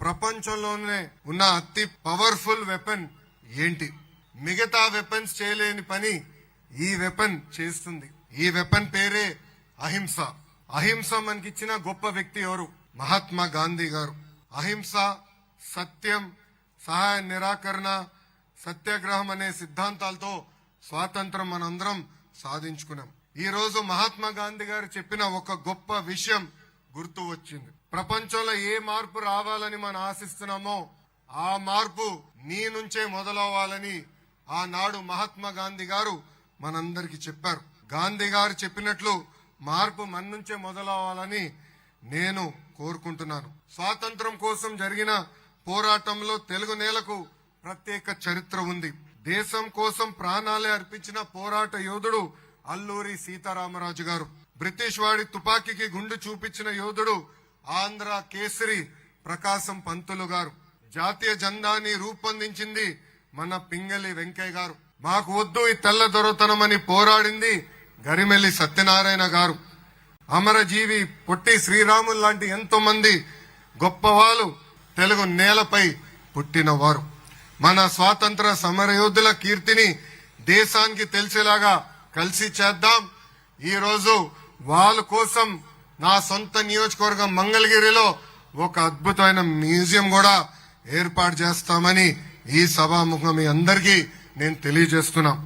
ప్రపంచంలోనే ఉన్న అతి పవర్ఫుల్ వెపన్ ఏంటి? మిగతా వెపన్స్ చేయలేని పని ఈ వెపన్ చేస్తుంది. ఈ వెపన్ పేరే అహింస. అహింస మనకిచ్చిన గొప్ప వ్యక్తి ఎవరు? మహాత్మా గాంధీ గారు. అహింస, సత్యం, సహాయ నిరాకరణ, సత్యాగ్రహం అనే సిద్ధాంతాలతో స్వాతంత్రం మనందరం సాధించుకున్నాం. ఈ రోజు మహాత్మా గాంధీ గారు చెప్పిన ఒక గొప్ప విషయం గుర్తు వచ్చింది. ప్రపంచంలో ఏ మార్పు రావాలని మనం ఆశిస్తున్నామో ఆ మార్పు నీ నుంచే మొదలవ్వాలని ఆనాడు మహాత్మా గాంధీ గారు మనందరికి చెప్పారు. గాంధీ గారు చెప్పినట్లు మార్పు మన నుంచే మొదలవ్వాలని నేను కోరుకుంటున్నాను. స్వాతంత్రం కోసం జరిగిన పోరాటంలో తెలుగు నేలకు ప్రత్యేక చరిత్ర ఉంది. దేశం కోసం ప్రాణాలే అర్పించిన పోరాట యోధుడు అల్లూరి సీతారామరాజు గారు. బ్రిటిష్ వాడి తుపాకీకి గుండు చూపించిన యోధుడు ఆంధ్ర కేసరి ప్రకాశం పంతులు గారు. జాతీయ జెండాని రూపొందించింది మన పింగళి వెంకయ్య గారు. మాకు వద్దు ఈ తెల్ల దొరతనమని పోరాడింది గరిమెల్లి సత్యనారాయణ గారు. అమరజీవి పొట్టి శ్రీరాములు లాంటి ఎంతో మంది గొప్పవాళ్ళు తెలుగు నేలపై పుట్టినవారు. మన స్వాతంత్ర సమరయోధుల కీర్తిని దేశానికి తెలిసేలాగా కలిసి చేద్దాం. ఈ రోజు వాళ్ళ కోసం నా సొంత నియోజకవర్గం మంగళగిరిలో ఒక అద్భుతమైన మ్యూజియం కూడా ఏర్పాటు చేస్తామని ఈ సభాముఖం మీ అందరికీ నేను తెలియజేస్తున్నా.